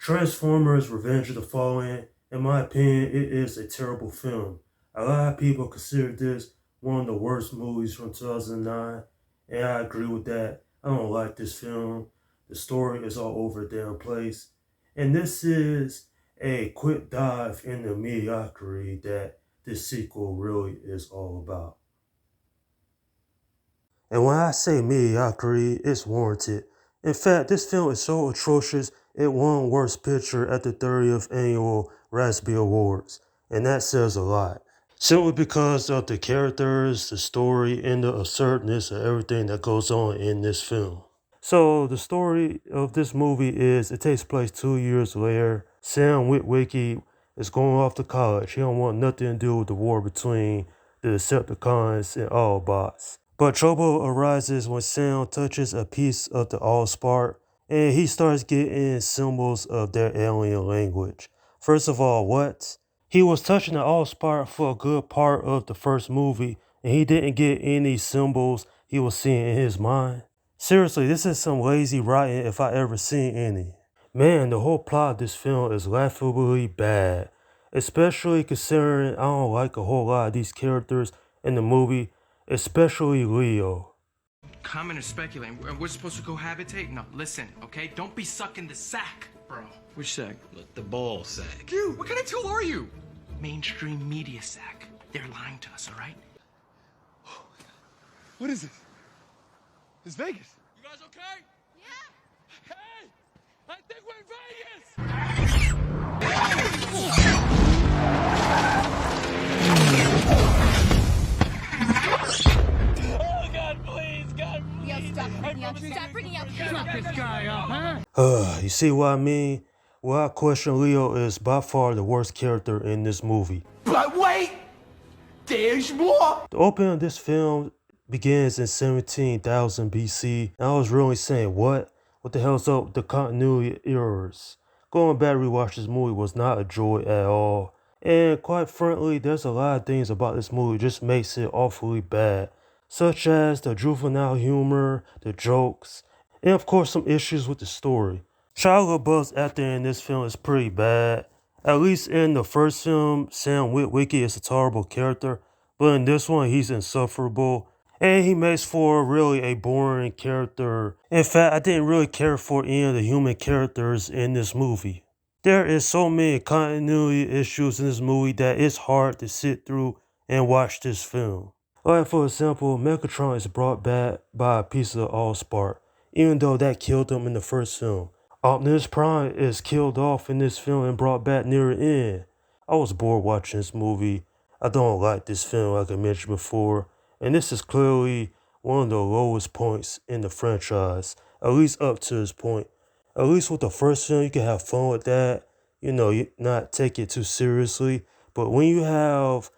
Transformers Revenge of the Fallen, in my opinion, it is a terrible film. A lot of people consider this one of the worst movies from 2009, and I agree with that. I don't like this film. The story is all over the damn place. And this is a quick dive into mediocrity that this sequel really is all about. And when I say mediocrity, it's warranted. In fact, this film is so atrocious, it won Worst Picture at the 30th Annual Raspberry Awards. And that says a lot. Simply because of the characters, the story, and the absurdness of everything that goes on in this film. So the story of this movie is it takes place 2 years later. Sam Witwicky is going off to college. He don't want nothing to do with the war between the Decepticons and Autobots. But trouble arises when Sam touches a piece of the Allspark and he starts getting symbols of their alien language. First of all, what? He was touching the Allspark for a good part of the first movie and he didn't get any symbols he was seeing in his mind. Seriously, this is some lazy writing if I ever seen any. Man, the whole plot of this film is laughably bad. Especially considering I don't like a whole lot of these characters in the movie, especially Leo. Comment or speculating. We're supposed to cohabitate? No, listen, okay? Don't be sucking the sack, bro. Which sack? Look, the ball sack. Dude, what kind of tool are you? Mainstream media sack. They're lying to us, all right? What is this? It's Vegas. You guys okay? Yeah. Hey! I think we're in Vegas! Oh, God, please! God, please! Yo, stop freaking out. Stop freaking out. Shut this guy up, huh? You see what I mean? Well, I question Leo is by far the worst character in this movie. But wait! There's more! The opening of this film begins in 17,000 BC, and I was really saying, what? What the hell's up with the continuity errors? Going back to rewatch this movie was not a joy at all. And quite frankly, there's a lot of things about this movie just makes it awfully bad, such as the juvenile humor, the jokes, and of course some issues with the story. Shia LaBeouf's acting in this film is pretty bad. At least in the first film, Sam Witwicky is a terrible character, but in this one, he's insufferable. And he makes for really a boring character. In fact, I didn't really care for any of the human characters in this movie. There is so many continuity issues in this movie that it's hard to sit through and watch this film. Like for example, Megatron is brought back by a piece of Allspark, even though that killed him in the first film. Optimus Prime is killed off in this film and brought back near the end. I was bored watching this movie. I don't like this film like I mentioned before, and this is clearly one of the lowest points in the franchise, at least up to this point. At least with the first film, you can have fun with that, you not take it too seriously. But when you have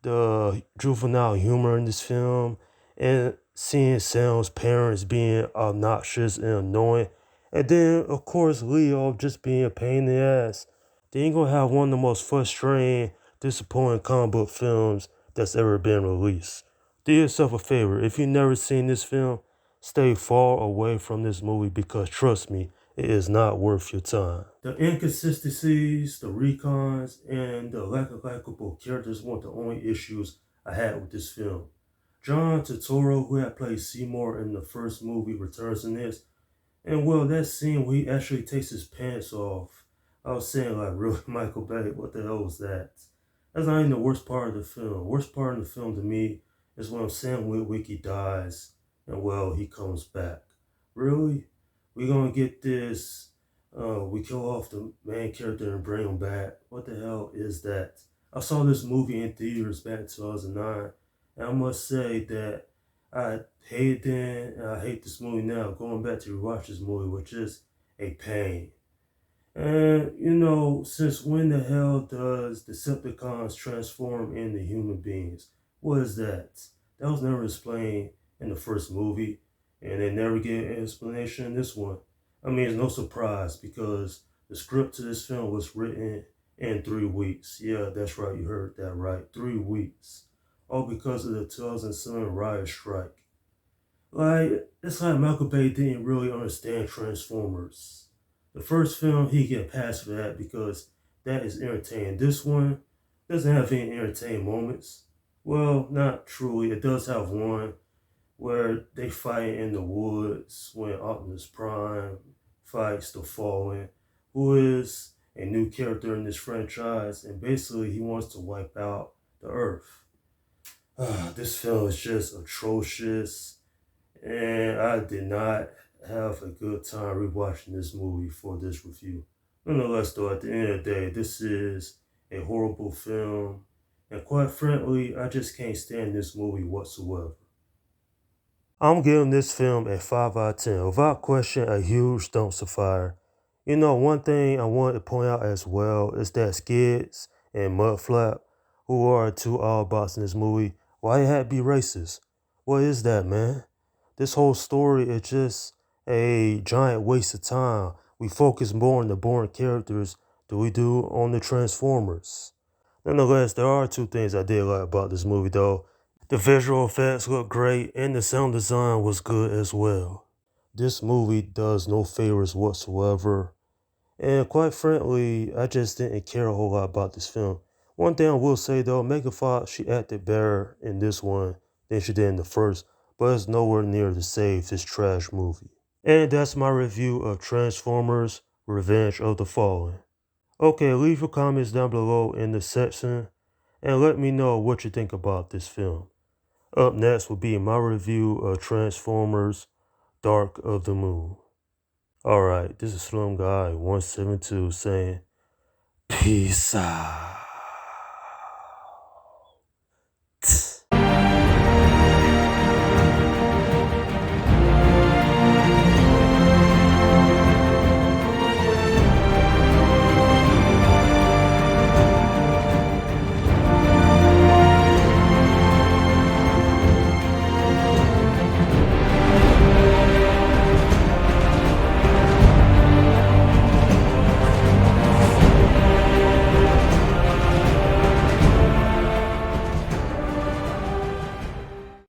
the juvenile humor in this film and seeing Sam's parents being obnoxious and annoying, and then of course Leo just being a pain in the ass, then you're gonna have one of the most frustrating, disappointing comic book films that's ever been released. Do yourself a favor, if you've never seen this film, stay far away from this movie because trust me, it is not worth your time. The inconsistencies, the recons, and the lack of likable characters weren't the only issues I had with this film. John Turturro, who had played Seymour in the first movie, returns in this. And well, that scene where he actually takes his pants off, I was saying like, really, Michael Bay, what the hell was that? That's not even the worst part of the film. Worst part of the film to me is when Sam Witwicky dies and well, he comes back. Really? We gonna get this, we kill off the main character and bring him back. What the hell is that? I saw this movie in theaters back in 2009, and I must say that I hated then and I hate this movie now. Going back to rewatch this movie was just a pain. And since when the hell does Decepticons transform into human beings? What is that? That was never explained in the first movie, and they never get an explanation in this one. I mean, it's no surprise because the script to this film was written in 3 weeks. Yeah, that's right, you heard that right. 3 weeks. All because of the 2007 riot strike. Like, it's like Michael Bay didn't really understand Transformers. The first film, he get past for that because that is entertaining. This one doesn't have any entertaining moments. Well, not truly. It does have one where they fight in the woods when Optimus Prime fights the Fallen, who is a new character in this franchise, and basically he wants to wipe out the Earth. This film is just atrocious, and I did not have a good time rewatching this movie for this review. Nonetheless, though, at the end of the day, this is a horrible film, and quite frankly, I just can't stand this movie whatsoever. I'm giving this film a 5 out of 10. Without question, a huge dumpster fire. You know, one thing I wanted to point out as well is that Skids and Mudflap, who are two Autobots in this movie, why it had to be racist? What is that, man? This whole story is just a giant waste of time. We focus more on the boring characters than we do on the Transformers. Nonetheless, there are two things I did like about this movie, though. The visual effects look great, and the sound design was good as well. This movie does no favors whatsoever, and quite frankly, I just didn't care a whole lot about this film. One thing I will say though, Megan Fox, she acted better in this one than she did in the first, but it's nowhere near to save this trash movie. And that's my review of Transformers: Revenge of the Fallen. Okay, leave your comments down below in the section, and let me know what you think about this film. Up next will be my review of Transformers: Dark of the Moon. Alright, this is Slim Guy 172 saying, peace out.